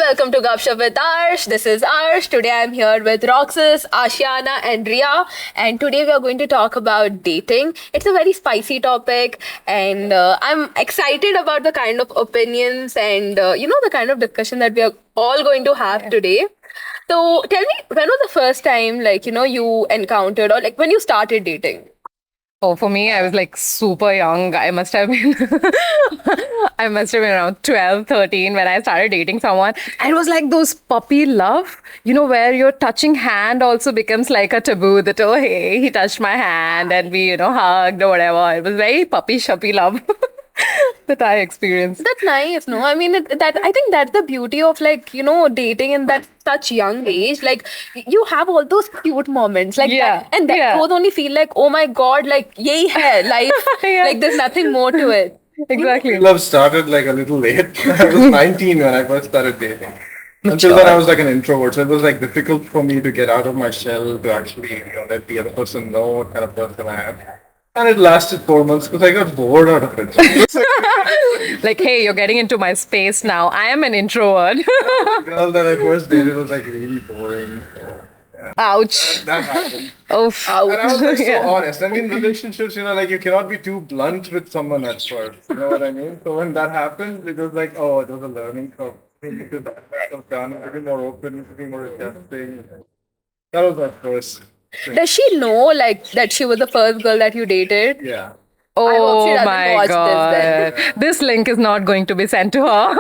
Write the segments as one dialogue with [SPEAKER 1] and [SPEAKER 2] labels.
[SPEAKER 1] welcome to Gupshupp with Arsh. This is Arsh. Today I'm here with Roxas, Ashiana, and Ria. And today we are going to talk about dating. It's a very spicy topic, and I'm excited about the kind of opinions and the kind of discussion that we are all going to have today. So tell me, when was the first time you encountered or when you started dating?
[SPEAKER 2] Oh, for me, I was like super young. I must have been around 12, 13 when I started dating someone. And it was like those puppy love, where your touching hand also becomes like a taboo that, oh, hey, he touched my hand and we, hugged or whatever. It was very puppy love that I experienced.
[SPEAKER 1] That's nice, no? I mean, I think that's the beauty of dating in that such young age. Like you have all those cute moments, that, and those only feel like, oh my god, like yay hai life, like there's nothing more to it.
[SPEAKER 2] Exactly.
[SPEAKER 3] Love started like a little late. I was 19 when I first started dating. Until then, I was like an introvert, so it was like difficult for me to get out of my shell to actually let the other person know what kind of person I am. And it lasted 4 months because I got bored out of it.
[SPEAKER 2] Like, hey, you're getting into my space now. I am an introvert.
[SPEAKER 3] The girl that I first dated was like really boring.
[SPEAKER 2] Ouch.
[SPEAKER 3] That happened.
[SPEAKER 2] Oof.
[SPEAKER 3] And I was like so honest. I mean, relationships, like you cannot be too blunt with someone at first. You know what I mean? So when that happened, it was like, oh, it was a learning curve. Because I was done, a little more open, a little more adjusting. That was my first thing.
[SPEAKER 1] Does she know that she was the first girl that you dated?
[SPEAKER 3] Yeah.
[SPEAKER 1] I hope she
[SPEAKER 2] Oh
[SPEAKER 1] doesn't
[SPEAKER 2] my
[SPEAKER 1] watch
[SPEAKER 2] god.
[SPEAKER 1] this
[SPEAKER 2] This link is not going to be sent to her.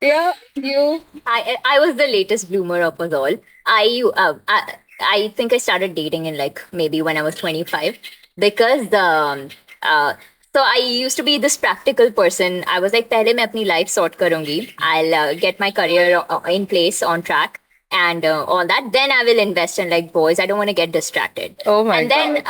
[SPEAKER 1] Yeah, you.
[SPEAKER 4] I was the latest bloomer of us all. I think I started dating in maybe when I was 25 because so I used to be this practical person. I was like, पहले मैं अपनी life sort करूँगी. I'll get my career in place on track and all that. Then I will invest in boys. I don't want to get distracted.
[SPEAKER 2] Oh my
[SPEAKER 4] and then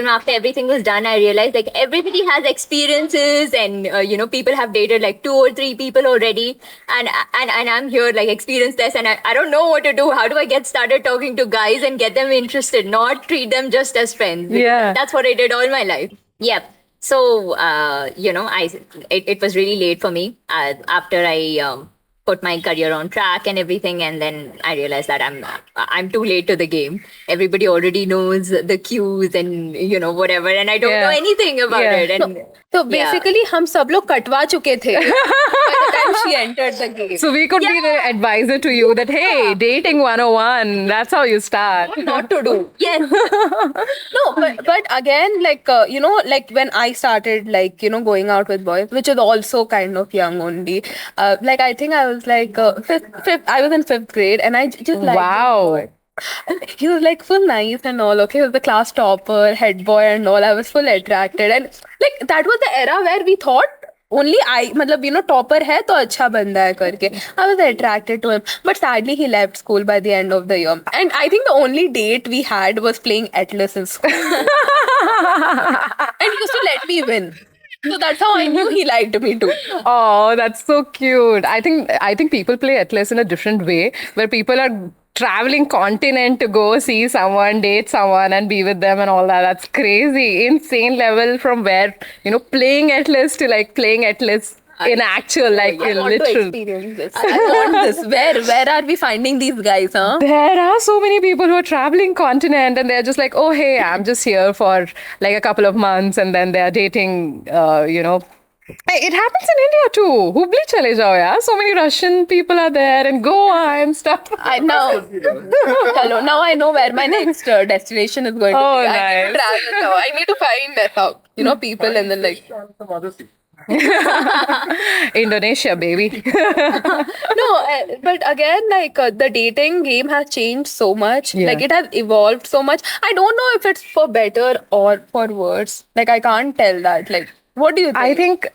[SPEAKER 4] after everything was done, I realized everybody has experiences and people have dated 2 or 3 people already, and I'm here experienceless, and I don't know what to do. How do I get started talking to guys and get them interested, not treat them just as friends?
[SPEAKER 2] Yeah.
[SPEAKER 4] That's what I did all my life. Yep. So it was really late for me after I put my career on track and everything, and then I realized that I'm too late to the game. Everybody already knows the cues and whatever, and I don't know anything about it. And
[SPEAKER 1] so basically, हम सब लोग कटवा चुके थे by the time she entered the game.
[SPEAKER 2] So we could be the advisor to you that, hey, dating 101, that's how you start.
[SPEAKER 1] What not to do?
[SPEAKER 4] yes,
[SPEAKER 1] No, but again, when I started, going out with boys, which is also kind of young only. I think I was fifth. I was in 5th grade, and I just liked
[SPEAKER 2] Wow.
[SPEAKER 1] this boy. And he was full nice and all. Okay, he was the class topper, head boy, and all. I was full attracted, and that was the era where we thought only topper hai to acha banda hai karke. I was attracted to him, but sadly he left school by the end of the year, and I think the only date we had was playing Atlas in school, and he used to let me win. So that's how I knew he liked me too.
[SPEAKER 2] Oh, that's so cute. I think people play Atlas in a different way, where people are traveling continent to go see someone, date someone, and be with them and all that. That's crazy. Insane level from where, playing Atlas to playing Atlas in actual,
[SPEAKER 1] I want to
[SPEAKER 2] literal.
[SPEAKER 1] experience this. I want this. Where are we finding these guys, huh?
[SPEAKER 2] There are so many people who are traveling continent and they're just like, oh, hey, I'm just here for a couple of months, and then they're dating, It happens in India too. Hubli chale jao, yaar. So many Russian people are there and Goa and stuff.
[SPEAKER 1] Hello, now I know where my next destination is going to
[SPEAKER 2] Oh,
[SPEAKER 1] be.
[SPEAKER 2] nice.
[SPEAKER 1] I need to travel now. I need to find people and then
[SPEAKER 3] Some other thing.
[SPEAKER 2] Indonesia, baby.
[SPEAKER 1] No, but again, the dating game has changed so much.
[SPEAKER 2] Yeah.
[SPEAKER 1] It has evolved so much. I don't know if it's for better or for worse. I can't tell that. What do you think?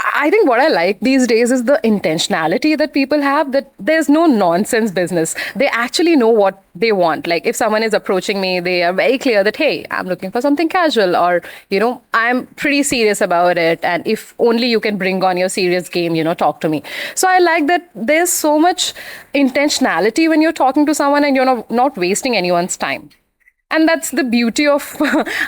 [SPEAKER 2] I think what I like these days is the intentionality that people have, that there's no nonsense business. They actually know what they want. If someone is approaching me, they are very clear that, hey, I'm looking for something casual, or, I'm pretty serious about it. And if only you can bring on your serious game, talk to me. So I like that there's so much intentionality when you're talking to someone and you're not wasting anyone's time. And that's the beauty of,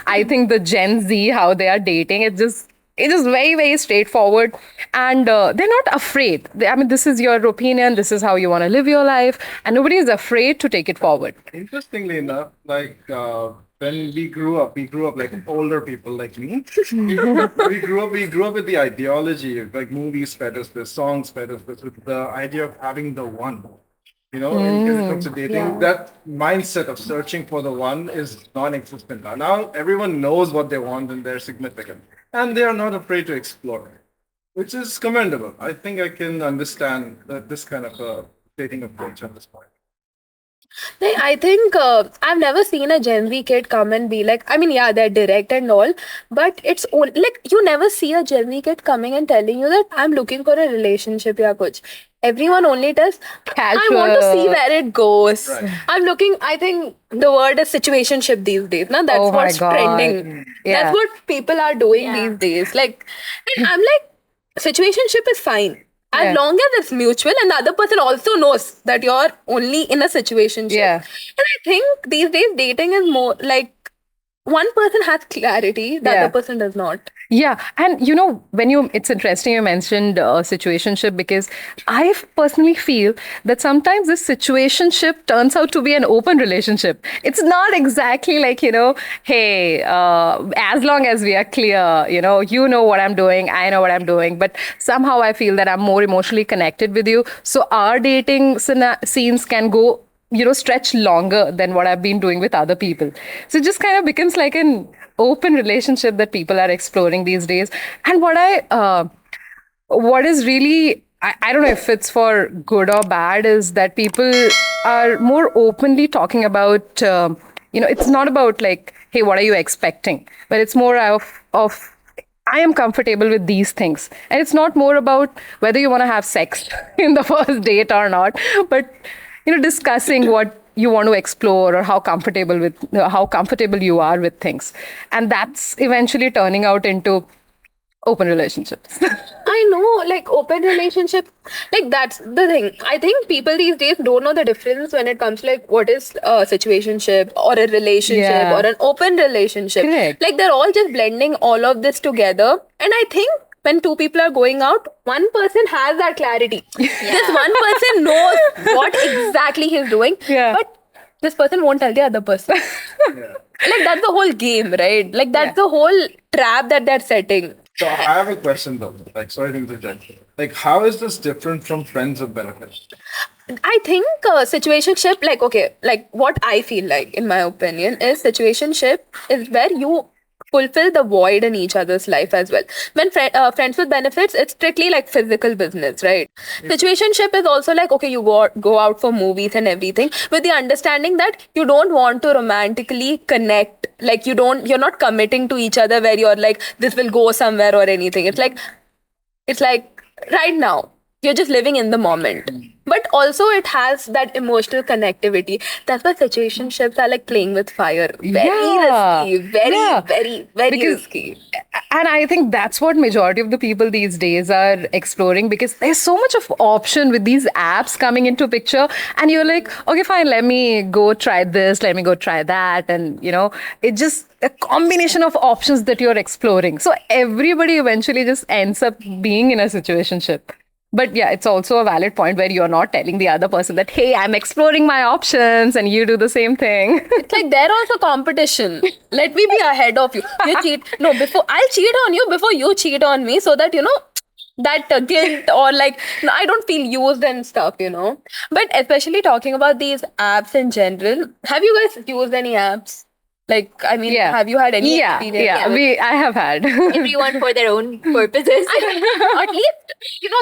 [SPEAKER 2] I think, the Gen Z, how they are dating. It's just It is very, very straightforward, and they're not afraid. I mean, this is your opinion. This is how you want to live your life, and nobody is afraid to take it forward.
[SPEAKER 3] Interestingly enough, like when we grew up like older people like me. We grew up with the ideology of like movies fed us this, songs fed us this, with the idea of having the one. You know, in when it comes to dating, that mindset of searching for the one is non-existent now. Now everyone knows what they want and they're significant, and they are not afraid to explore, which is commendable. I think I can understand that this kind of a dating approach at this point.
[SPEAKER 1] I think I've never seen a Gen Z kid come and be like, I mean, yeah, they're direct and all, but it's only like you never see a Gen Z kid coming and telling you that I'm looking for a relationship, yeah, coach. Everyone only does. I want to see where it goes.
[SPEAKER 3] Right.
[SPEAKER 1] I'm looking. I think the word is situationship these days. Now that's
[SPEAKER 2] Oh my
[SPEAKER 1] what's
[SPEAKER 2] God.
[SPEAKER 1] trending.
[SPEAKER 2] Yeah.
[SPEAKER 1] That's what people are doing
[SPEAKER 4] Yeah.
[SPEAKER 1] these days. Like, and I'm like, situationship is fine. As
[SPEAKER 2] Yeah.
[SPEAKER 1] long as it's mutual and the other person also knows that you're only in a situationship.
[SPEAKER 2] Yeah.
[SPEAKER 1] And I think these days dating is more like one person has clarity, the
[SPEAKER 2] Yeah.
[SPEAKER 1] other person does not.
[SPEAKER 2] Yeah, and it's interesting you mentioned situationship, because I personally feel that sometimes this situationship turns out to be an open relationship. It's not exactly like, hey, as long as we are clear, you know what I'm doing, I know what I'm doing, but somehow I feel that I'm more emotionally connected with you. So our dating scenes can go stretch longer than what I've been doing with other people. So it just kind of becomes like an open relationship that people are exploring these days. And what is really, I don't know if it's for good or bad, is that people are more openly talking about, it's not about like, hey, what are you expecting? But it's more of I am comfortable with these things. And it's not more about whether you want to have sex in the first date or not, but discussing what you want to explore, or how comfortable you are with things, and that's eventually turning out into open relationships.
[SPEAKER 1] I know, like open relationship, like that's the thing. I think people these days don't know the difference when it comes to like what is a situationship or a relationship
[SPEAKER 2] Yeah.
[SPEAKER 1] or an open relationship.
[SPEAKER 2] Correct.
[SPEAKER 1] Like they're all just blending all of this together. And I think when two people are going out, one person has that clarity. This one person knows what exactly he's doing,
[SPEAKER 2] Yeah.
[SPEAKER 1] but this person won't tell the other person.
[SPEAKER 3] Yeah.
[SPEAKER 1] Like that's the whole game, right? Like that's the whole trap that they're setting.
[SPEAKER 3] So I have a question though. Like, sorry to interject. Like, how is this different from friends with benefits?
[SPEAKER 1] I think situationship, like, okay, like what I feel like, in my opinion, is situationship is where you fulfill the void in each other's life as well. When friends with benefits, it's strictly like physical business, right? Situationship is also like, okay, you go out for movies and everything with the understanding that you don't want to romantically connect. Like you're not committing to each other where you're like, this will go somewhere or anything. It's like right now you're just living in the moment, but also it has that emotional connectivity. That's why situationships are like playing with fire. Very
[SPEAKER 2] Yeah.
[SPEAKER 1] risky, very
[SPEAKER 2] Yeah.
[SPEAKER 1] very very
[SPEAKER 2] Because-
[SPEAKER 1] risky.
[SPEAKER 2] And I think that's what majority of the people these days are exploring, because there's so much of option with these apps coming into picture, and you're like, okay, fine, let me go try this, let me go try that, and it just a combination of options that you're exploring. So everybody eventually just ends up being in a situationship. But yeah, it's also a valid point where you're not telling the other person that, hey, I'm exploring my options, and you do the same thing.
[SPEAKER 1] It's like they're also competition. Let me be ahead of you. You cheat. No, before I'll cheat on you before you cheat on me, so that that guilt, or like, no, I don't feel used and stuff. But especially talking about these apps in general, have you guys used any apps? Like, I mean,
[SPEAKER 2] Yeah.
[SPEAKER 1] have you had any
[SPEAKER 2] Yeah,
[SPEAKER 1] experience?
[SPEAKER 2] yeah, I have had.
[SPEAKER 4] Everyone for their own purposes.
[SPEAKER 1] At least,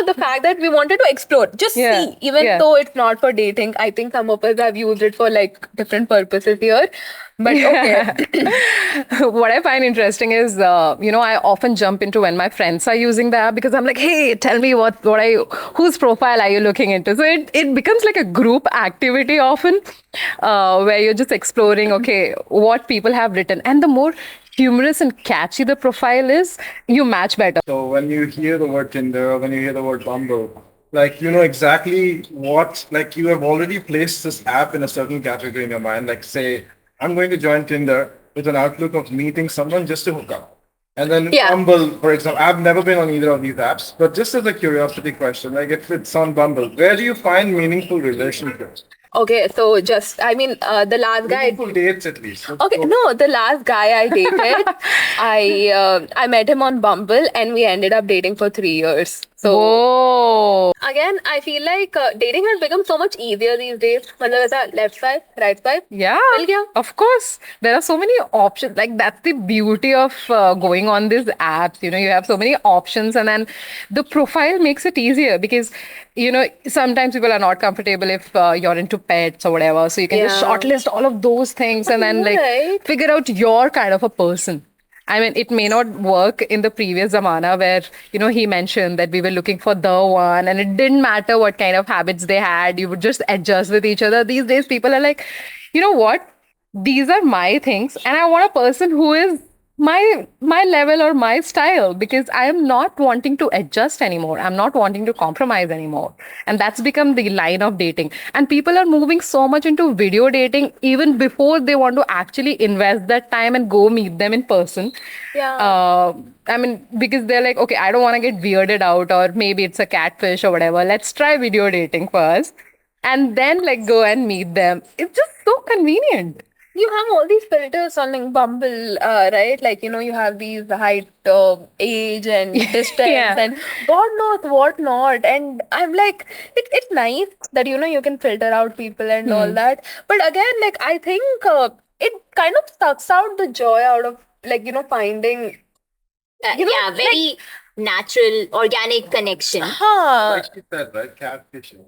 [SPEAKER 1] the fact that we wanted to explore, just
[SPEAKER 2] Yeah,
[SPEAKER 1] see, even
[SPEAKER 2] yeah.
[SPEAKER 1] though it's not for dating. I think some of us have used it for like different purposes here. But okay.
[SPEAKER 2] What I find interesting is, I often jump into when my friends are using the app, because I'm like, hey, tell me whose profile are you looking into? So it becomes like a group activity often, where you're just exploring, okay, what people have written. And the more humorous and catchy the profile is, you match better.
[SPEAKER 3] So when you hear the word Tinder or when you hear the word Bumble, like you know exactly what, like you have already placed this app in a certain category in your mind. Like say, I'm going to join Tinder with an outlook of meeting someone just to hook up. And then Bumble, for example, I've never been on either of these apps, but just as a curiosity question, like if it's on Bumble, where do you find meaningful relationships?
[SPEAKER 1] Okay, so just I mean, the last guy.
[SPEAKER 3] Meaningful dates at least.
[SPEAKER 1] Okay, no, the last guy I dated, I met him on Bumble, and we ended up dating for 3 years. So
[SPEAKER 2] Oh.
[SPEAKER 1] again, I feel like dating has become so much easier these days. मतलब ऐसा left swipe, right swipe.
[SPEAKER 2] Yeah,
[SPEAKER 1] मिल गया.
[SPEAKER 2] of course. There are so many options. Like, that's the beauty of going on these apps. You have so many options, and then the profile makes it easier because, sometimes people are not comfortable if you're into pets or whatever. So you can just
[SPEAKER 1] Yeah.
[SPEAKER 2] shortlist all of those things and then
[SPEAKER 1] Right.
[SPEAKER 2] figure out your kind of a person. I mean, it may not work in the previous Zamana where, he mentioned that we were looking for the one and it didn't matter what kind of habits they had. You would just adjust with each other. These days, people are like, you know what? These are my things and I want a person who is my level or my style because I am not wanting to adjust anymore. I'm not wanting to compromise anymore. And that's become the line of dating. And people are moving so much into video dating even before they want to actually invest that time and go meet them in person.
[SPEAKER 1] Yeah.
[SPEAKER 2] I mean, because they're like, okay, I don't want to get weirded out or maybe it's a catfish or whatever. Let's try video dating first and then go and meet them. It's just so convenient.
[SPEAKER 1] You have all these filters on like Bumble, right? Like, you have these height, age, and distance,
[SPEAKER 2] Yeah.
[SPEAKER 1] and God knows what not. And I'm like, it's nice that, you can filter out people and all that. But again, like, I think it kind of sucks out the joy out of, finding.
[SPEAKER 4] Very natural, organic connection.
[SPEAKER 3] Like you said, right? Catfishing.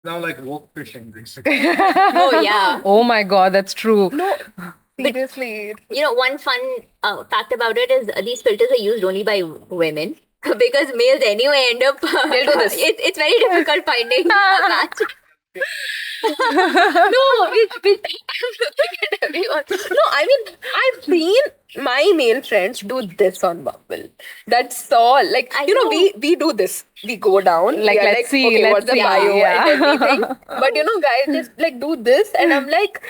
[SPEAKER 3] Now like woke fishing, basically.
[SPEAKER 4] Oh, yeah.
[SPEAKER 2] Oh my God, that's true.
[SPEAKER 1] No, seriously.
[SPEAKER 4] One fun fact about it is these filters are used only by women because males anyway end up.
[SPEAKER 1] They'll do this.
[SPEAKER 4] It's very difficult finding a match.
[SPEAKER 1] No, I'm looking at everyone. No, I mean, I've seen my male friends do this on Bumble. That's all. Like,
[SPEAKER 4] I
[SPEAKER 1] know,
[SPEAKER 4] know.
[SPEAKER 1] we do this. We go down.
[SPEAKER 2] Like,
[SPEAKER 1] we are
[SPEAKER 2] let's see,
[SPEAKER 1] okay,
[SPEAKER 2] let's
[SPEAKER 1] what's the
[SPEAKER 2] see.
[SPEAKER 1] bio
[SPEAKER 2] Yeah.
[SPEAKER 1] and everything. But, guys just do this. And I'm like,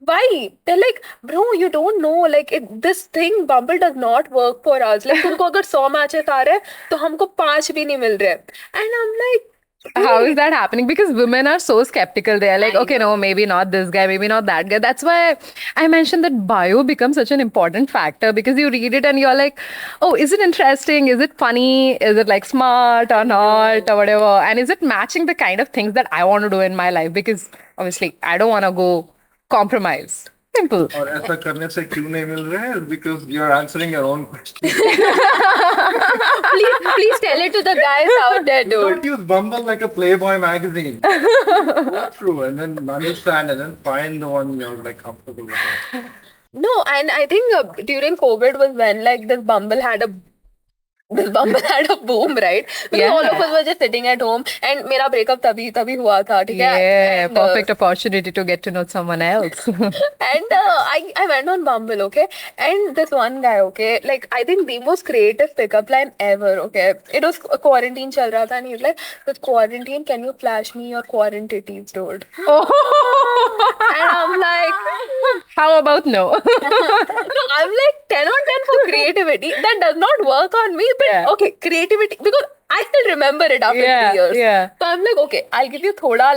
[SPEAKER 1] why? They're like, bro, you don't know. Like, this thing, Bumble does not work for us. Like, तुमको अगर 100 matches आ रहे हैं, तो हमको 5 भी नहीं मिल रहे. And I'm like,
[SPEAKER 2] How is that happening? Because women are so skeptical. They're like, okay, no, maybe not this guy, maybe not that guy. That's why I mentioned that bio becomes such an important factor because you read it and you're like, oh, is it interesting? Is it funny? Is it smart or not or whatever? And is it matching the kind of things that I want to do in my life? Because obviously I don't want to go compromise. Simple.
[SPEAKER 3] और ऐसा करने से क्यों नहीं मिल रहा है? Because you're answering your own question.
[SPEAKER 1] please tell it to the guys out there, dude.
[SPEAKER 3] Don't use Bumble like a Playboy magazine. Go through and then understand and then find the one you're comfortable with.
[SPEAKER 1] No, and I think during COVID was when this Bumble had a boom, right? Because
[SPEAKER 2] Yeah.
[SPEAKER 1] all of us were just sitting at home, and मेरा breakup तभी हुआ था, ठीक है?
[SPEAKER 2] Yeah,
[SPEAKER 1] And,
[SPEAKER 2] perfect opportunity to get to know someone else.
[SPEAKER 1] And I went on Bumble, okay? And this one guy, okay? Like, I think the most creative pickup line ever, okay? It was quarantine चल रहा था, and he's like, with quarantine, can you flash me your quarantinities, dude? And I'm like,
[SPEAKER 2] How about no?
[SPEAKER 1] no, I'm like 10 on 10 for creativity. That does not work on me, but
[SPEAKER 2] Yeah.
[SPEAKER 1] okay, creativity, because I still remember it after 3 years.
[SPEAKER 2] Yeah.
[SPEAKER 1] So I'm like, okay, I'll give you thoda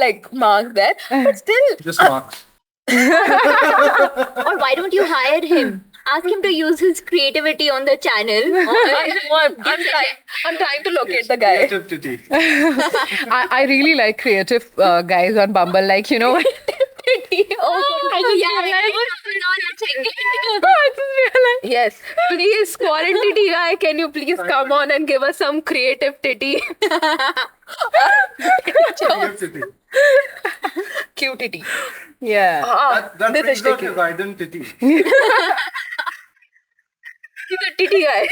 [SPEAKER 1] marks there, but still,
[SPEAKER 3] Just marks.
[SPEAKER 4] Or why don't you hire him? Ask him to use his creativity on the channel.
[SPEAKER 1] I'm trying to locate the guy.
[SPEAKER 3] Creativity.
[SPEAKER 2] I really like creative guys on Bumble. Like, you know what?
[SPEAKER 1] Yes, please, quarantine guy, can you please come on and give us some creative titty?
[SPEAKER 3] Creativity.
[SPEAKER 1] Cute titty.
[SPEAKER 2] Yeah.
[SPEAKER 3] That
[SPEAKER 1] this
[SPEAKER 3] brings
[SPEAKER 1] is
[SPEAKER 3] out
[SPEAKER 1] tricky.
[SPEAKER 3] his identity.
[SPEAKER 1] He's a titty guy.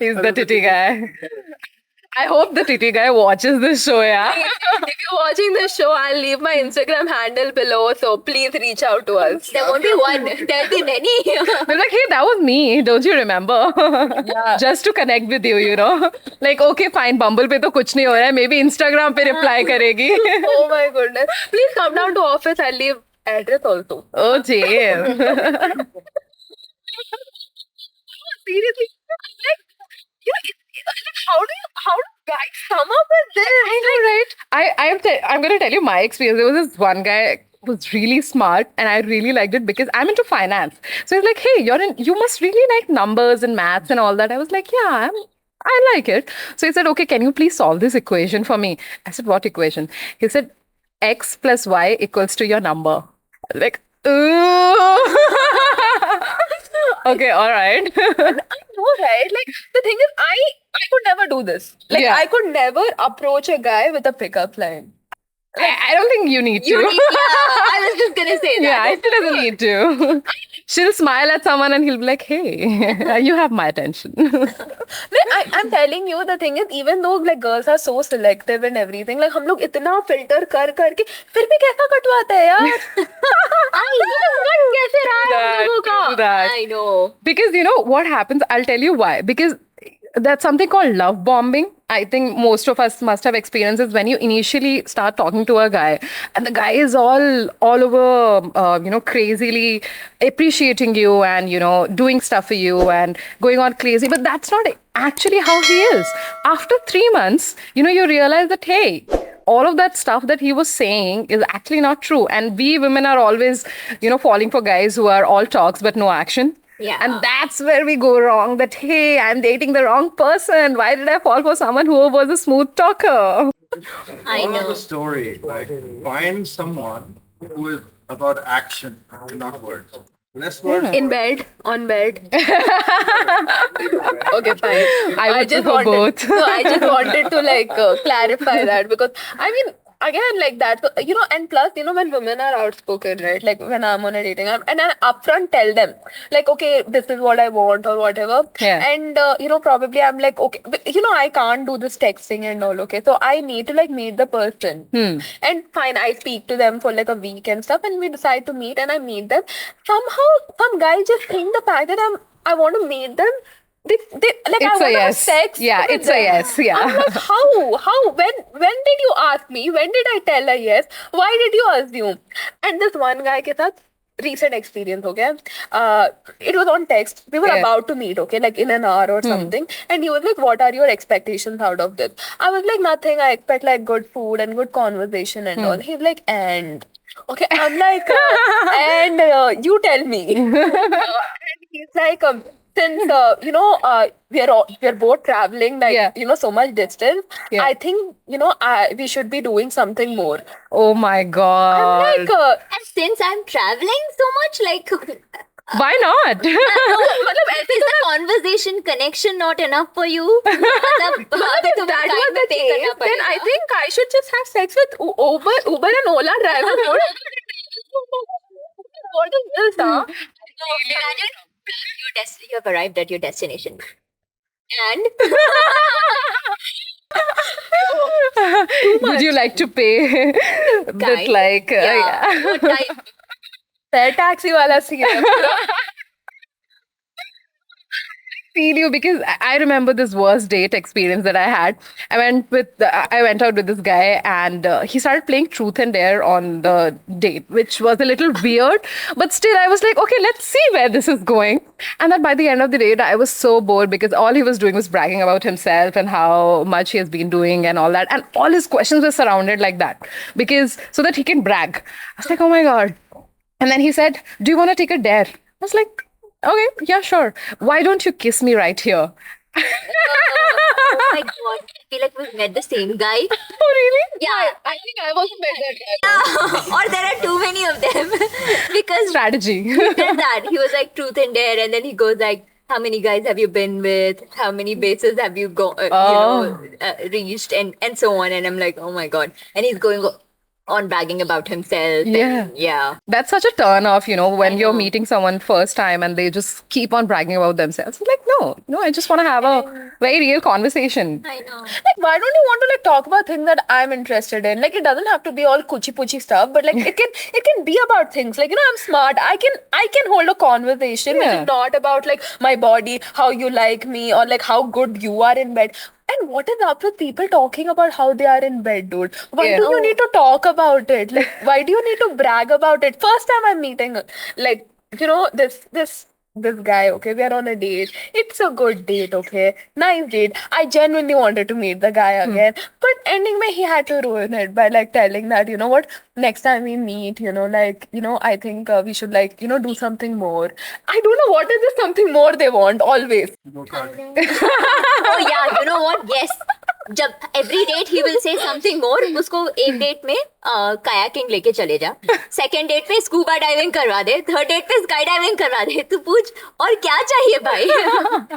[SPEAKER 2] He's the titty guy. I hope the titty guy watches this show, yeah.
[SPEAKER 1] If you're watching this show, I'll leave my Instagram handle below, so please reach out to us.
[SPEAKER 4] There won't be one. There'll be many.
[SPEAKER 2] They're like, hey, that was me. Don't you remember? Just to connect with you, you know. Like, okay, fine, Bumble पे तो कुछ नहीं हो रहा है. Maybe Instagram पे reply करेगी.
[SPEAKER 1] Oh my goodness. Please come down to office. I'll leave address also.
[SPEAKER 2] Oh, damn.
[SPEAKER 1] seriously, like, like, how do guys come up with this?
[SPEAKER 2] I know, right? I'm going to tell you my experience. There was this one guy who was really smart, and I really liked it because I'm into finance. So he's like, "Hey, you must really like numbers and maths and all that." I was like, "Yeah, I like it." So he said, "Okay, can you please solve this equation for me?" I said, "What equation?" He said, "X plus Y equals to your number." I was like, ooh. Okay, all right.
[SPEAKER 1] I know, right? Like the thing is, I could never do this. Like
[SPEAKER 2] Yeah.
[SPEAKER 1] I could never approach a guy with a pickup line.
[SPEAKER 2] I don't think you need to.
[SPEAKER 4] Yeah, I was just gonna say
[SPEAKER 2] Yeah,
[SPEAKER 4] that.
[SPEAKER 2] she doesn't need to. She'll smile at someone and he'll be like, "Hey, you have my attention."
[SPEAKER 1] Like, I'm telling you, the thing is, even though like girls are so selective and everything, like हम लोग इतना filter कर करके फिर भी कैसा कटवाते हैं यार? कैसे रहा है हम लोगों का?
[SPEAKER 2] That.
[SPEAKER 4] I know.
[SPEAKER 2] Because you know what happens? I'll tell you why. Because that's something called love bombing. I think most of us must have experiences when you initially start talking to a guy, and the guy is all over, crazily appreciating you and doing stuff for you and going on crazy. But that's not actually how he is. After 3 months, you realize that hey, all of that stuff that he was saying is actually not true. And we women are always, falling for guys who are all talks but no action.
[SPEAKER 4] Yeah.
[SPEAKER 2] And that's where we go wrong. That, hey, I'm dating the wrong person. Why did I fall for someone who was a smooth talker?
[SPEAKER 4] I
[SPEAKER 3] Moral of
[SPEAKER 4] know.
[SPEAKER 3] the story, like find someone who is about action, not words. Less words.
[SPEAKER 1] In bed, on bed. Okay, fine.
[SPEAKER 2] I would
[SPEAKER 1] just
[SPEAKER 2] prefer
[SPEAKER 1] wanted,
[SPEAKER 2] both.
[SPEAKER 1] No, I just wanted to like clarify that because I mean again like that and plus when women are outspoken, right? Like when I'm on a dating app and I upfront tell them like okay, this is what I want or whatever.
[SPEAKER 2] Yeah.
[SPEAKER 1] And probably I'm like okay, but, I can't do this texting and all. Okay, so I need to like meet the person. And fine, I speak to them for like a week and stuff, and we decide to meet, and I meet them. Somehow, some guy just think the fact that I want to meet them. They like I
[SPEAKER 2] It's a
[SPEAKER 1] want to have
[SPEAKER 2] yes.
[SPEAKER 1] sex.
[SPEAKER 2] Yeah,
[SPEAKER 1] with
[SPEAKER 2] it's a
[SPEAKER 1] them.
[SPEAKER 2] yes. Yeah.
[SPEAKER 1] I'm like, how? When did you ask me? When did I tell a yes? Why did you assume? And this one guy ke saath recent experience, okay? It was on text. We were
[SPEAKER 2] Yeah.
[SPEAKER 1] about to meet, okay, like in an hour or something. And he was like, "What are your expectations out of this?" I was like, "Nothing. I expect like good food and good conversation and all." He's like, "And." Okay, I'm like, and you tell me. And he's like, since we're both traveling like
[SPEAKER 2] Yeah.
[SPEAKER 1] so much distance,
[SPEAKER 2] Yeah.
[SPEAKER 1] I think we should be doing something more.
[SPEAKER 2] Oh my
[SPEAKER 1] I'm
[SPEAKER 2] God.
[SPEAKER 1] like,
[SPEAKER 4] And since I'm traveling so much, like,
[SPEAKER 2] Why not?
[SPEAKER 4] is the conversation connection not enough for you? मतलब,
[SPEAKER 1] if that was the case, then I think I should just have sex with Uber and Ola drivers. What is this, huh?
[SPEAKER 4] Imagine you have arrived at your destination. And
[SPEAKER 2] Would you like to pay with
[SPEAKER 4] Kind.
[SPEAKER 2] like
[SPEAKER 4] yeah, what type?
[SPEAKER 1] Fair taxi wala scene.
[SPEAKER 2] feel you because I remember this worst date experience that I had. I went out with this guy and he started playing truth and dare on the date, which was a little weird. But still, I was like, okay, let's see where this is going. And then by the end of the date, I was so bored because all he was doing was bragging about himself and how much he has been doing and all that. And all his questions were surrounded like that because so that he can brag. I was like, oh my God. And then he said, do you want to take a dare? I was like, okay, yeah, sure. Why don't you kiss me right here?
[SPEAKER 4] Oh my God, I feel like we've met the same guy.
[SPEAKER 2] Oh, really?
[SPEAKER 4] Yeah,
[SPEAKER 1] I think I wasn't better.
[SPEAKER 4] or there are too many of them because
[SPEAKER 2] Strategy.
[SPEAKER 4] he did that. He was like truth and dare, and then he goes like, "How many guys have you been with? How many bases have you reached?" and so on. And I'm like, oh my God, and he's going on bragging about himself.
[SPEAKER 2] Yeah.
[SPEAKER 4] And, yeah.
[SPEAKER 2] That's such a turn off, when you're
[SPEAKER 4] know.
[SPEAKER 2] meeting someone first time and they just keep on bragging about themselves. Like, no, I just want to have a very real conversation.
[SPEAKER 4] I know.
[SPEAKER 1] Like, why don't you want to like talk about things that I'm interested in? Like, it doesn't have to be all kuchi puchi stuff, but like it can be about things. Like, I'm smart. I can hold a conversation which
[SPEAKER 2] Yeah.
[SPEAKER 1] is not about like my body, how you like me, or like how good you are in bed. And what is up with people talking about how they are in bed, dude? Why
[SPEAKER 2] Yeah.
[SPEAKER 1] do you need to talk about it? Like, why do you need to brag about it? First time I'm meeting, like, this this guy, okay, we are on a date. It's a good date, okay, nice date. I genuinely wanted to meet the guy again, but ending me, he had to ruin it by like telling that, you know what, next time we meet, like, I think we should like, do something more. I don't know what is this something more they want always.
[SPEAKER 3] Go karting.
[SPEAKER 4] Oh yeah, you know what? Yes. जब every date he will say something more. उसको एक date में kayaking लेके चले जा. Second date पे scuba diving करवा दे. Third date पे sky diving करवा दे. तू पूछ और क्या चाहिए भाई?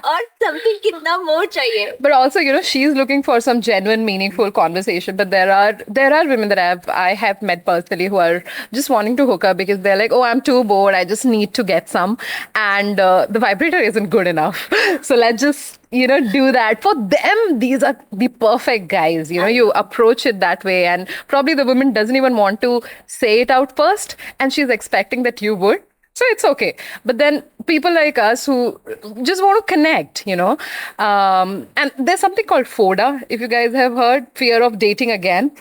[SPEAKER 4] और something कितना more चाहिए?
[SPEAKER 2] But also, she's looking for some genuine, meaningful conversation. But there are women that I have met personally who are just wanting to hook up because they're like, oh, I'm too bored. I just need to get some, and the vibrator isn't good enough. So let's just do that. For them, these are the perfect guys. You approach it that way, and probably the woman doesn't even want to say it out first, and she's expecting that you would. So it's okay. But then people like us who just want to connect, and there's something called FODA, if you guys have heard, fear of dating again.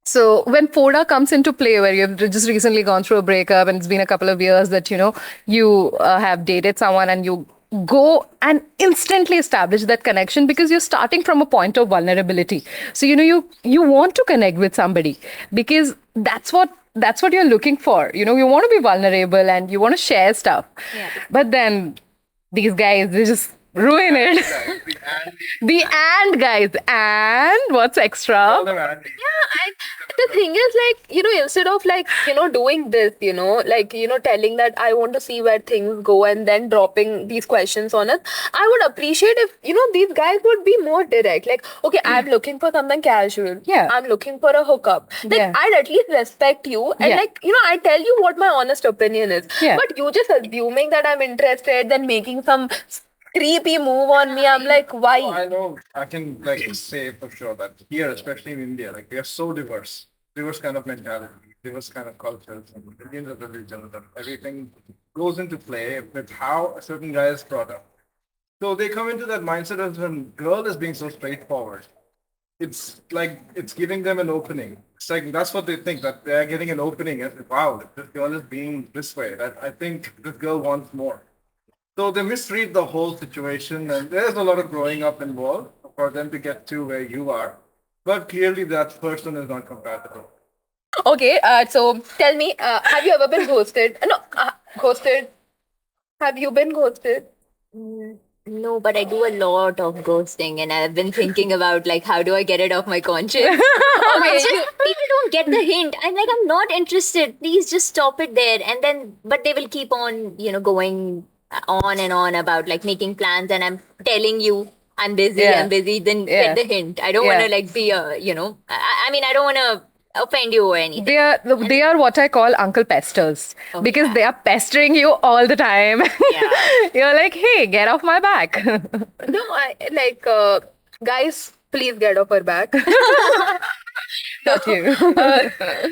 [SPEAKER 2] So when FODA comes into play, where you've just recently gone through a breakup and it's been a couple of years that, you have dated someone and you go and instantly establish that connection because you're starting from a point of vulnerability. So, you want to connect with somebody because that's what you're looking for. You want to be vulnerable and you want to share stuff.
[SPEAKER 4] Yeah.
[SPEAKER 2] But then these guys, they just ruin it. The and guys. And what's extra?
[SPEAKER 3] All them Andy.
[SPEAKER 1] Yeah, the thing is, like, instead of like, doing this, like, telling that I want to see where things go and then dropping these questions on us, I would appreciate if, these guys would be more direct. Like, okay, I'm looking for something casual.
[SPEAKER 2] Yeah.
[SPEAKER 1] I'm looking for a hookup. Like,
[SPEAKER 2] Yeah.
[SPEAKER 1] I'd at least respect you and,
[SPEAKER 2] Yeah.
[SPEAKER 1] like, I tell you what my honest opinion is.
[SPEAKER 2] Yeah.
[SPEAKER 1] But you just assuming that I'm interested, then making some creepy move on me. I'm like, why?
[SPEAKER 3] I know I can like say for sure that here, especially in India, like we are so diverse kind of mentality, diverse kind of cultures, and millions of religions, and everything goes into play with how a certain guy is brought up. So they come into that mindset as when girl is being so straightforward. It's like it's giving them an opening. It's like that's what they think, that they're getting an opening as wow, this girl is being this way. That I think this girl wants more. So they misread the whole situation, and there's a lot of growing up involved for them to get to where you are. But clearly, that person is not compatible.
[SPEAKER 1] Okay, so tell me, have you ever been ghosted? No, ghosted. Have you been ghosted?
[SPEAKER 4] No, but I do a lot of ghosting, and I've been thinking about like how do I get it off my conscience. It's just, people don't get the hint. I'm like, I'm not interested. Please just stop it there, and then but they will keep on, going on and on about like making plans, and I'm telling you I'm busy,
[SPEAKER 2] Yeah.
[SPEAKER 4] I'm busy. Then
[SPEAKER 2] Yeah.
[SPEAKER 4] get the hint. I don't
[SPEAKER 2] Yeah.
[SPEAKER 4] want to like be a, I mean, I don't want to offend you or anything.
[SPEAKER 2] They are what I call uncle pesters
[SPEAKER 4] Oh,
[SPEAKER 2] because
[SPEAKER 4] yeah.
[SPEAKER 2] they are pestering you all the time.
[SPEAKER 4] Yeah.
[SPEAKER 2] You're like, hey, get off my back.
[SPEAKER 1] No, I like guys, please get off her back.
[SPEAKER 2] Not you.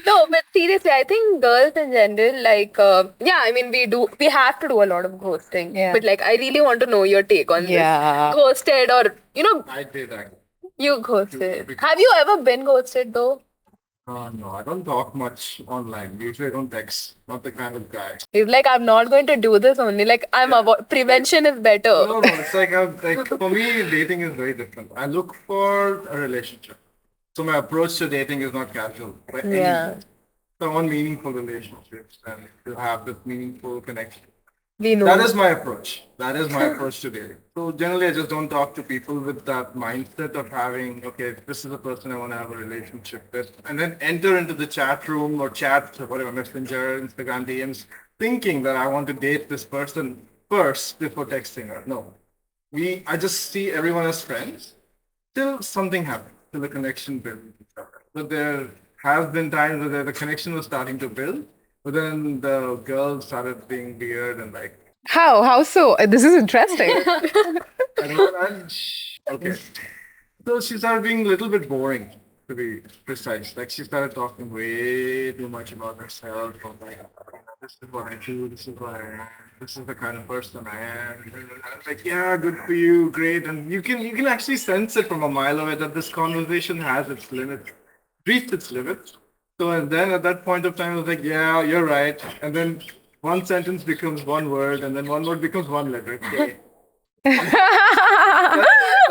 [SPEAKER 1] No, but seriously, I think girls in general, like, yeah, I mean, we have to do a lot of ghosting.
[SPEAKER 2] Yeah.
[SPEAKER 1] But like, I really want to know your take on
[SPEAKER 2] Yeah.
[SPEAKER 1] this. Ghosted or,
[SPEAKER 3] I did that.
[SPEAKER 1] you ghosted. Have you ever been ghosted though?
[SPEAKER 3] No, I don't talk much online. Usually, I don't text. Not the kind of guy.
[SPEAKER 1] He's like, I'm not going to do this only. Like, prevention is better.
[SPEAKER 3] No, it's like for me, dating is very different. I look for a relationship. So my approach to dating is not casual. By any
[SPEAKER 1] Yeah.
[SPEAKER 3] means. I want meaningful relationships and to have this meaningful connection.
[SPEAKER 1] We know.
[SPEAKER 3] That is my approach. That is my approach to dating. So generally, I just don't talk to people with that mindset of having, okay, this is the person I want to have a relationship with, and then enter into the chat room or chat, whatever, Messenger, Instagram DMs, thinking that I want to date this person first before texting her. No, I just see everyone as friends till something happens, till the connection builds. But there has been times where the connection was starting to build, but then the girl started being weird and like,
[SPEAKER 2] How so? This is interesting.
[SPEAKER 3] I don't know, okay. So she started being a little bit boring, to be precise. Like she started talking way too much about herself. Or like, this is what I do, this is what I am, this is the kind of person I am. And I was like, yeah, good for you, great. And you can actually sense it from a mile away that this conversation has its limits, reached its limits. So and then at that point of time, I was like, yeah, you're right. And then one sentence becomes one word, and then one word becomes one letter. K.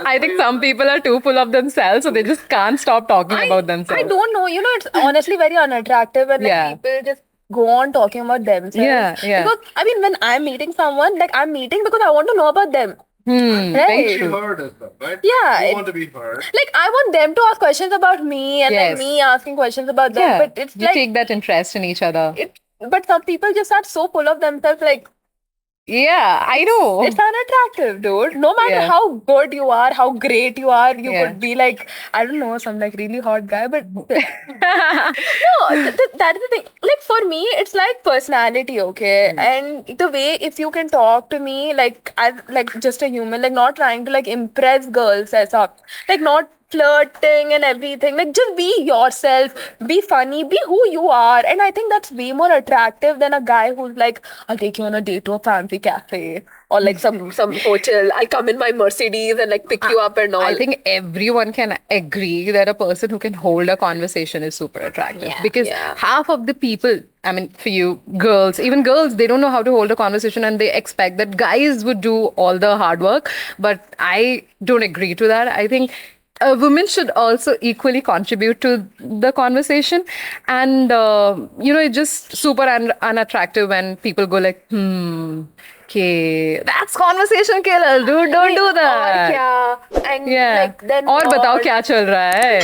[SPEAKER 2] I think some people are too full of themselves, so they just can't stop talking about
[SPEAKER 1] I
[SPEAKER 2] themselves.
[SPEAKER 1] don't know. It's honestly very unattractive when like
[SPEAKER 2] Yeah.
[SPEAKER 1] people just go on talking about themselves.
[SPEAKER 2] Yeah.
[SPEAKER 1] Because I mean, when I'm meeting someone, like I'm meeting because I want to know about them.
[SPEAKER 2] Very
[SPEAKER 1] Right?
[SPEAKER 3] Be
[SPEAKER 2] true.
[SPEAKER 3] heard as well, right?
[SPEAKER 1] Yeah,
[SPEAKER 3] You
[SPEAKER 1] it-
[SPEAKER 3] want to be heard.
[SPEAKER 1] Like I want them to ask questions about me and
[SPEAKER 2] Yes.
[SPEAKER 1] like me asking questions about them.
[SPEAKER 2] Yeah,
[SPEAKER 1] But it's
[SPEAKER 2] you
[SPEAKER 1] like
[SPEAKER 2] take that interest in each other.
[SPEAKER 1] but some people just are so full of themselves, like
[SPEAKER 2] Yeah, I know.
[SPEAKER 1] it's unattractive, dude. No matter
[SPEAKER 2] Yeah.
[SPEAKER 1] how good you are, how great you are, you
[SPEAKER 2] Yeah.
[SPEAKER 1] could be like, I don't know, some like really hot guy, but no, that is the thing. Like for me, it's like personality, okay? And the way if you can talk to me like as like just a human, like not trying to like impress girls as up, like not flirting and everything. Like just be yourself, be funny, be who you are. And I think that's way more attractive than a guy who's like, I'll take you on a date to a fancy cafe or like some hotel. I'll come in my Mercedes and like pick you up and all.
[SPEAKER 2] I think everyone can agree that a person who can hold a conversation is super attractive.
[SPEAKER 4] Yeah.
[SPEAKER 2] Because
[SPEAKER 1] Yeah.
[SPEAKER 2] half of the people, I mean, for you, girls, even girls, they don't know how to hold a conversation and they expect that guys would do all the hard work. But I don't agree to that. I think women should also equally contribute to the conversation. And, it's just super unattractive when people go like, okay, that's conversation killer, dude. Don't do
[SPEAKER 1] और
[SPEAKER 2] that.
[SPEAKER 1] क्या? And
[SPEAKER 2] Yeah.
[SPEAKER 1] like then
[SPEAKER 2] और बताओ
[SPEAKER 1] what?
[SPEAKER 2] क्या चल रहा है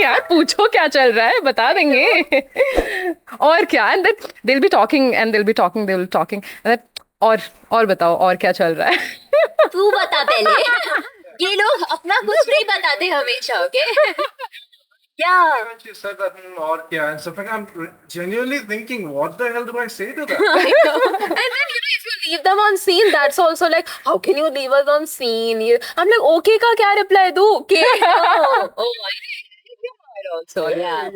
[SPEAKER 2] यार पूछो क्या चल रहा है बता देंगे और क्या and then they'll be talking and they'll be talking and then और बताओ और क्या चल रहा है
[SPEAKER 4] तू बता पहले ये लोग अपना कुछ नहीं बताते हमेशा okay
[SPEAKER 1] Yeah.
[SPEAKER 3] When she said that, or yeah, and stuff like I'm genuinely thinking, what the hell do I say to that?
[SPEAKER 1] And then if you leave them on scene, that's also like, how can you leave us on scene? I'm like, okay का क्या reply दूँ? Okay. Oh, also.
[SPEAKER 4] yeah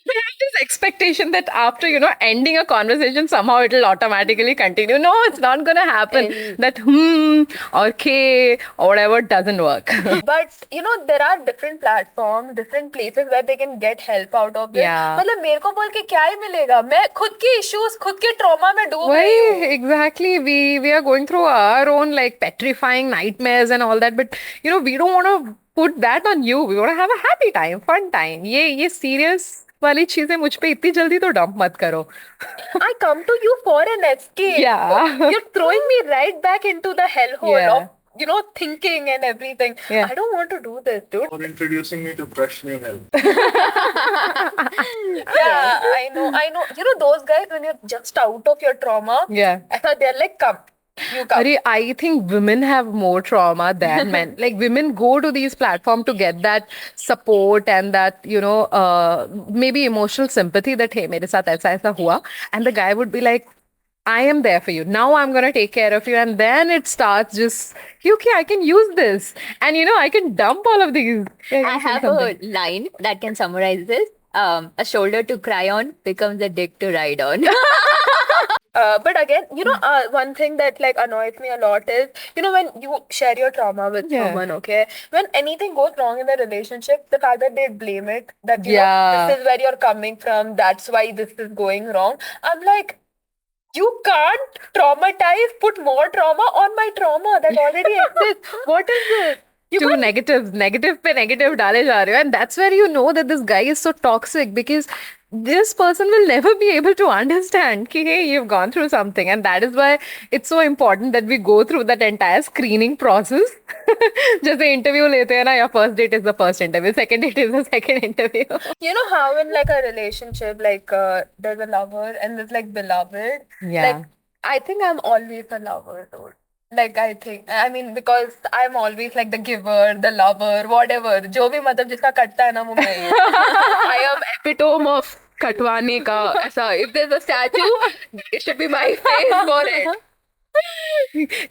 [SPEAKER 2] we have this expectation that after ending a conversation somehow it'll automatically continue. No, it's not gonna happen. That or okay or whatever doesn't work.
[SPEAKER 1] But there are different platforms, different places where they can get help out of this.
[SPEAKER 2] Yeah.
[SPEAKER 1] मतलब मेरे को बोल के क्या ही मिलेगा? मैं खुद की issues, खुद के trauma में डूब रही हूँ.
[SPEAKER 2] Why exactly we are going through our own like petrifying nightmares and all that, but we don't want to put that on you. We want to have a happy time, fun time. ये serious वाली चीजें मुझ पे इतनी जल्दी तो dump मत करो.
[SPEAKER 1] I come to you for an escape.
[SPEAKER 2] Yeah.
[SPEAKER 1] You're throwing me right back into the hellhole
[SPEAKER 2] Yeah.
[SPEAKER 1] of thinking and everything.
[SPEAKER 2] Yeah.
[SPEAKER 1] I don't want to do this, dude.
[SPEAKER 3] Or introducing me to fresh new help.
[SPEAKER 1] Yeah, I know. Those guys when you're just out of your trauma.
[SPEAKER 2] Yeah.
[SPEAKER 1] I thought they're like, come. You come.
[SPEAKER 2] Arey, I think women have more trauma than men. Like women go to these platforms to get that support and that, maybe emotional sympathy that, hey, mere saath aisa hua. And the guy would be like, I am there for you. Now I'm going to take care of you. And then it starts just, okay, I can use this. And, I can dump all of these. Yeah, you
[SPEAKER 4] I
[SPEAKER 2] say
[SPEAKER 4] have
[SPEAKER 2] something.
[SPEAKER 4] a line that can summarize this. A shoulder to cry on becomes a dick to ride on.
[SPEAKER 1] But again, one thing that like annoys me a lot is, when you share your trauma with
[SPEAKER 2] Yeah.
[SPEAKER 1] someone, okay, when anything goes wrong in the relationship, the fact that they blame it, that
[SPEAKER 2] Yeah.
[SPEAKER 1] this is where you're coming from, that's why this is going wrong. I'm like, you can't put more trauma on my trauma that already exists. What is this? You
[SPEAKER 2] Two
[SPEAKER 1] can't-
[SPEAKER 2] negative पे negative डाले जा रहे हो, and that's where you know that this guy is so toxic because this person will never be able to understand कि hey, you've gone through something, and that is why it's so important that we go through that entire screening process. जैसे interview लेते हैं ना, your first date is the first interview, second date is the second interview.
[SPEAKER 1] You know how in like a relationship, like there's a lover and there's like beloved.
[SPEAKER 2] Yeah.
[SPEAKER 1] Like I think I'm always a lover, dude. Like I mean because I'm always like the giver, the lover, whatever. जो भी मतलब जिसका कटता है ना वो मैं. I am epitome of कटवाने का. ऐसा if there's a statue, it should be my face for it.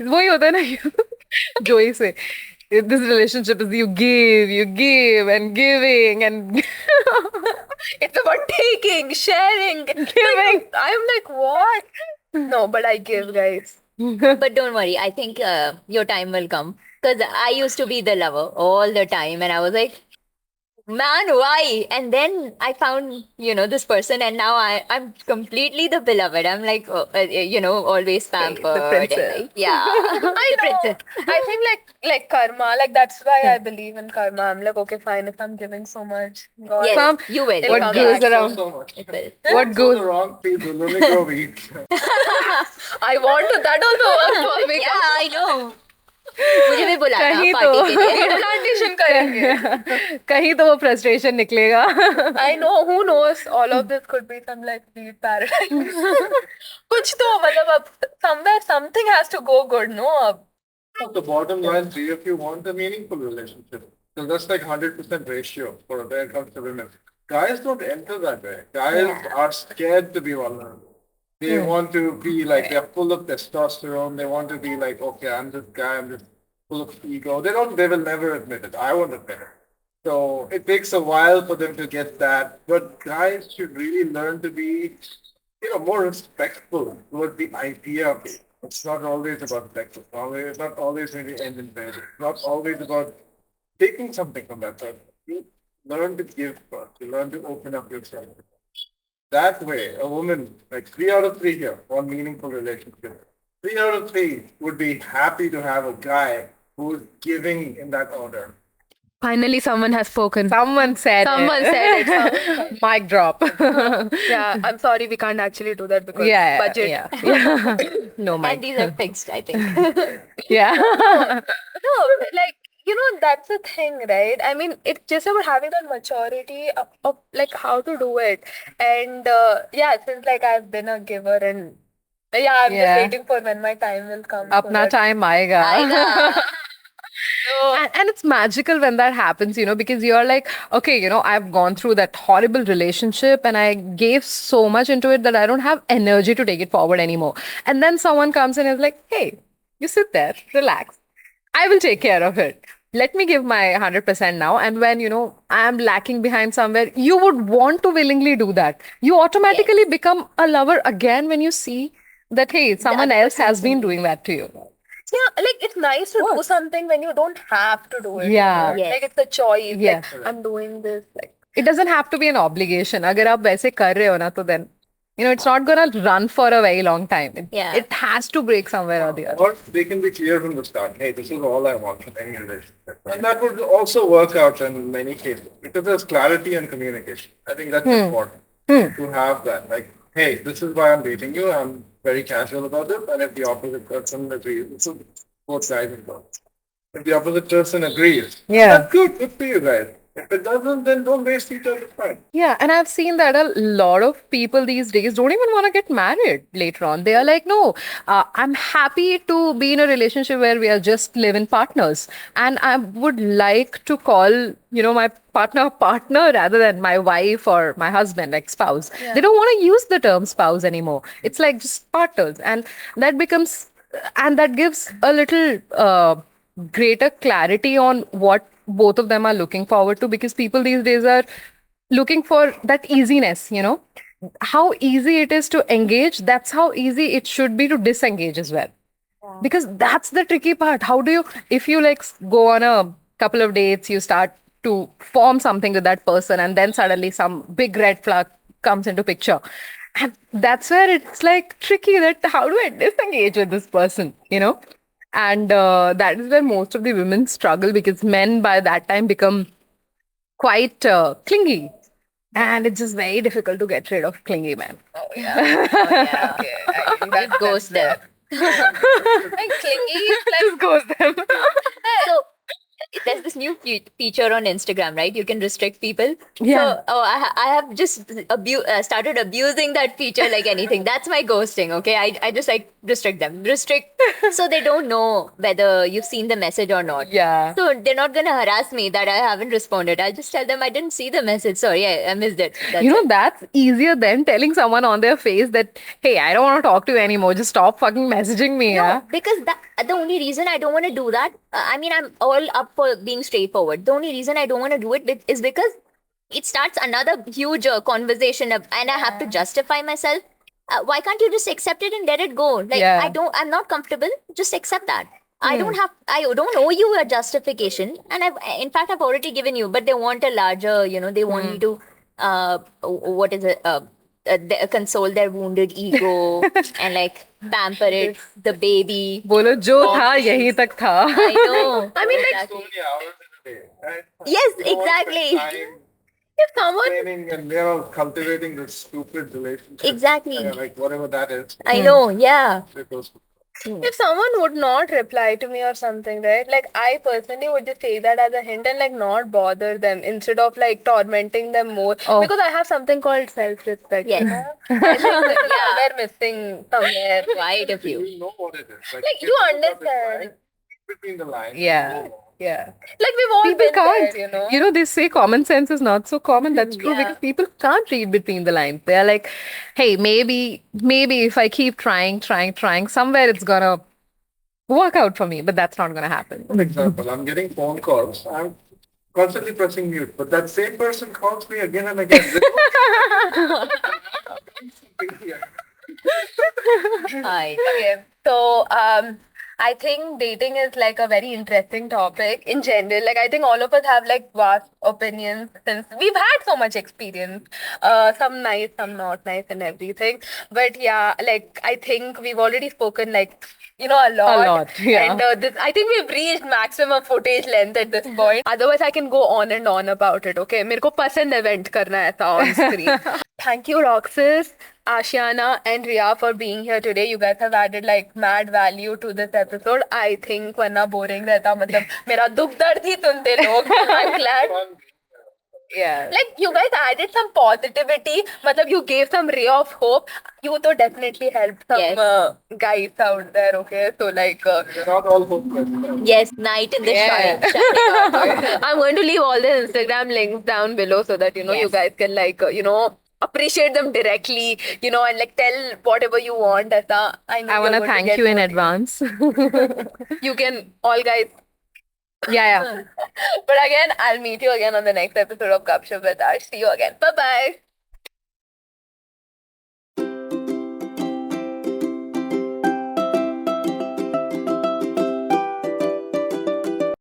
[SPEAKER 2] वही होता है ना जोई से. This relationship is you give and giving and
[SPEAKER 1] It's about taking, sharing, giving. I'm like what? No, but I give, guys.
[SPEAKER 4] But don't worry, I think your time will come. Because I used to be the lover all the time, and I was like, man, why? And then I found, this person, and now I'm completely the beloved. I'm like, always pampered.
[SPEAKER 1] the princess.
[SPEAKER 4] And like, yeah.
[SPEAKER 1] I
[SPEAKER 4] The
[SPEAKER 1] know.
[SPEAKER 4] princess.
[SPEAKER 1] I think like karma, like that's why I believe in karma. I'm like, okay, fine, if I'm giving so much, God,
[SPEAKER 4] Yes,
[SPEAKER 2] Some
[SPEAKER 4] you will.
[SPEAKER 1] it'll
[SPEAKER 2] what
[SPEAKER 1] come
[SPEAKER 2] goes
[SPEAKER 1] back.
[SPEAKER 2] around,
[SPEAKER 3] So much.
[SPEAKER 4] It will.
[SPEAKER 2] what
[SPEAKER 3] So
[SPEAKER 2] goes
[SPEAKER 3] the wrong people, let me go weeds.
[SPEAKER 1] I want to. That also works for me.
[SPEAKER 4] Yeah, I know. मुझे भी बुलाना
[SPEAKER 2] कहीं
[SPEAKER 4] party
[SPEAKER 2] तो-
[SPEAKER 4] के लिए.
[SPEAKER 1] Plantation करेंगे.
[SPEAKER 2] कहीं तो वो frustration निकलेगा.
[SPEAKER 1] I know. Who knows? All of this could be some like weird paradise. कुछ तो मतलब अब somewhere something has to go good, no?
[SPEAKER 3] The bottom line, three of you want a meaningful relationship. So that's like 100% ratio for when it comes to women. Guys don't enter that way. Guys are scared to be vulnerable. They want to be like, they're full of testosterone. They want to be like, okay, I'm this guy, I'm just full of ego. They will never admit it. I won't admit it. So it takes a while for them to get that. But guys should really learn to be, more respectful towards the idea of it. It's not always about sex. It's not always going to end in bed. It's not always about taking something from that person. You learn to give first. You learn to open up yourself. That way, a woman, like 3 out of 3 here, want meaningful relationship. 3 out of 3 would be happy to have a guy who's giving in that order.
[SPEAKER 1] Finally, someone has spoken.
[SPEAKER 2] Someone said
[SPEAKER 1] Someone said it.
[SPEAKER 2] Mic drop.
[SPEAKER 1] Yeah, I'm sorry, we can't actually do that because
[SPEAKER 2] Yeah,
[SPEAKER 1] budget.
[SPEAKER 2] yeah. No
[SPEAKER 4] And
[SPEAKER 2] mic.
[SPEAKER 4] these are fixed, I think.
[SPEAKER 2] Yeah.
[SPEAKER 1] No, like that's the thing, right? I mean, it's just about having that maturity of like how to do it. And yeah, since like I've been a giver and yeah, I'm
[SPEAKER 2] Yeah.
[SPEAKER 1] just waiting for when my time will come. so
[SPEAKER 2] Apna
[SPEAKER 1] that-
[SPEAKER 2] time aayega.
[SPEAKER 4] Aayega.
[SPEAKER 2] And it's magical when that happens, because you're like, okay, I've gone through that horrible relationship and I gave so much into it that I don't have energy to take it forward anymore. And then someone comes and is like, hey, you sit there, relax. I will take care of it. Let me give my 100% now. And when, I'm lacking behind somewhere, you would want to willingly do that. You automatically become a lover again when you see that, hey, someone else has been doing that to you.
[SPEAKER 1] Yeah, like it's nice to do something when you don't have to do it.
[SPEAKER 2] Yeah.
[SPEAKER 4] Yes.
[SPEAKER 1] Like it's a choice.
[SPEAKER 2] Yeah.
[SPEAKER 1] Like I'm doing this. Like
[SPEAKER 2] It doesn't have to be an obligation. अगर आप वैसे कर रहे हो ना तो then, it's not gonna run for a very long time.
[SPEAKER 4] Yeah.
[SPEAKER 2] It has to break somewhere or the other.
[SPEAKER 3] Or they can be clear from the start. Hey, this is all I want from any relationship. And that would also work out in many cases because there's clarity and communication. I think that's important to have that. Like, hey, this is why I'm dating you. I'm very casual about it. And if the opposite person agrees, this is both sides involved. If the opposite person agrees,
[SPEAKER 2] Yeah.
[SPEAKER 3] that's good. Good for you guys. If it doesn't, then don't waste each other's time.
[SPEAKER 2] Yeah, and I've seen that a lot of people these days don't even want to get married later on. They are like, no, I'm happy to be in a relationship where we are just living partners. And I would like to call, my partner rather than my wife or my husband, like spouse. They don't want to use the term spouse anymore. It's like just partners. And that gives a little greater clarity on what both of them are looking forward to, because people these days are looking for that easiness, how easy it is to engage, that's how easy it should be to disengage as well. Because that's the tricky part. How do you, if you like go on a couple of dates, you start to form something with that person, and then suddenly some big red flag comes into picture. And that's where it's like tricky that how do I disengage with this person, And that is where most of the women struggle, because men by that time become quite clingy. And it's just very difficult to get rid of clingy men.
[SPEAKER 1] yeah. Okay. I think
[SPEAKER 4] It goes there.
[SPEAKER 1] like clingy.
[SPEAKER 2] Just goes them.
[SPEAKER 4] So there's this new feature on Instagram, right? You can restrict people.
[SPEAKER 2] Yeah.
[SPEAKER 4] So, I have just started abusing that feature like anything. That's my ghosting, okay? I just like restrict them. Restrict so they don't know whether you've seen the message or not.
[SPEAKER 2] Yeah.
[SPEAKER 4] So they're not going to harass me that I haven't responded. I'll just tell them I didn't see the message. Sorry, I missed it. That's it.
[SPEAKER 2] That's easier than telling someone on their face that, hey, I don't want to talk to you anymore. Just stop fucking messaging me.
[SPEAKER 4] No,
[SPEAKER 2] Yeah.
[SPEAKER 4] because the only reason I don't want to do that, I mean, I'm all up for being straightforward. The only reason I don't want to do it is because it starts another huge conversation and I have to justify myself. Why can't you just accept it and let it go? Like,
[SPEAKER 2] Yeah.
[SPEAKER 4] I'm not comfortable. Just accept that. I don't owe you a justification, and in fact, I've already given you. But they want a larger, they want me to, what is it? Console their wounded ego and like pamper it, the baby.
[SPEAKER 2] बोलो जो था
[SPEAKER 4] Always.
[SPEAKER 2] यही तक था.
[SPEAKER 4] I know.
[SPEAKER 1] I mean, like,
[SPEAKER 3] So many hours in a day, right?
[SPEAKER 4] Yes,
[SPEAKER 3] So much
[SPEAKER 4] exactly.
[SPEAKER 3] time
[SPEAKER 1] if someone,
[SPEAKER 3] training and cultivating this stupid relationship.
[SPEAKER 4] Exactly.
[SPEAKER 3] Like whatever that is.
[SPEAKER 4] I know. Yeah.
[SPEAKER 3] Because
[SPEAKER 1] if someone would not reply to me or something, right? Like, I personally would just take that as a hint and like not bother them instead of like tormenting them more.
[SPEAKER 2] Oh.
[SPEAKER 1] Because I have something called self-respect.
[SPEAKER 4] Yes.
[SPEAKER 1] You know? I think this is somewhere missing somewhere.
[SPEAKER 4] Quite a few.
[SPEAKER 3] you know what it is.
[SPEAKER 1] Like,
[SPEAKER 3] if
[SPEAKER 1] you
[SPEAKER 3] got it
[SPEAKER 1] understand.
[SPEAKER 3] right between the lines.
[SPEAKER 2] Yeah.
[SPEAKER 3] you know.
[SPEAKER 2] Yeah.
[SPEAKER 1] Like, we've all
[SPEAKER 2] People
[SPEAKER 1] been
[SPEAKER 2] can't.
[SPEAKER 1] there, you know?
[SPEAKER 2] They say common sense is not so common. That's true because people can't read between the lines. They're like, hey, maybe if I keep trying, somewhere it's gonna work out for me, but that's not gonna happen.
[SPEAKER 3] For example, I'm getting phone calls. I'm constantly pressing mute, but that same person calls me again and again.
[SPEAKER 4] Hi.
[SPEAKER 1] Okay. So, I think dating is like a very interesting topic in general. Like, I think all of us have like vast opinions since we've had so much experience. Some nice, some not nice, and everything. But yeah, like, I think we've already spoken like, a lot.
[SPEAKER 2] A lot, yeah.
[SPEAKER 1] And I think we've reached maximum footage length at this point. Otherwise, I can go on and on about it. Okay, मेरे को पसंद event करना है ऐसा on screen. Thank you, Roxas, Ashiana, and Ria for being here today. You guys have added like mad value to this episode. I think वरना boring रहता मतलब मेरा दुख दर्द ही सुनते लोग. I'm glad.
[SPEAKER 2] Yeah.
[SPEAKER 1] Like, you guys added some positivity. Matlab, you gave some ray of hope. You to definitely helped some
[SPEAKER 4] Yes.
[SPEAKER 1] guys out there, okay? So, like...
[SPEAKER 3] They're not all hopeless.
[SPEAKER 4] Yes, night in the
[SPEAKER 2] Yeah.
[SPEAKER 4] shining.
[SPEAKER 1] I'm going to leave all the Instagram links down below so that, you
[SPEAKER 4] Yes.
[SPEAKER 1] guys can, like, appreciate them directly, and, like, tell whatever you want. Aisa. I know
[SPEAKER 2] I
[SPEAKER 1] you're
[SPEAKER 2] want to
[SPEAKER 1] going
[SPEAKER 2] thank
[SPEAKER 1] get
[SPEAKER 2] you in
[SPEAKER 1] more-
[SPEAKER 2] advance.
[SPEAKER 1] You can, all guys...
[SPEAKER 2] Yeah.
[SPEAKER 1] But again, I'll meet you again on the next episode of Gupshupp with Arsh. See you again. Bye-bye.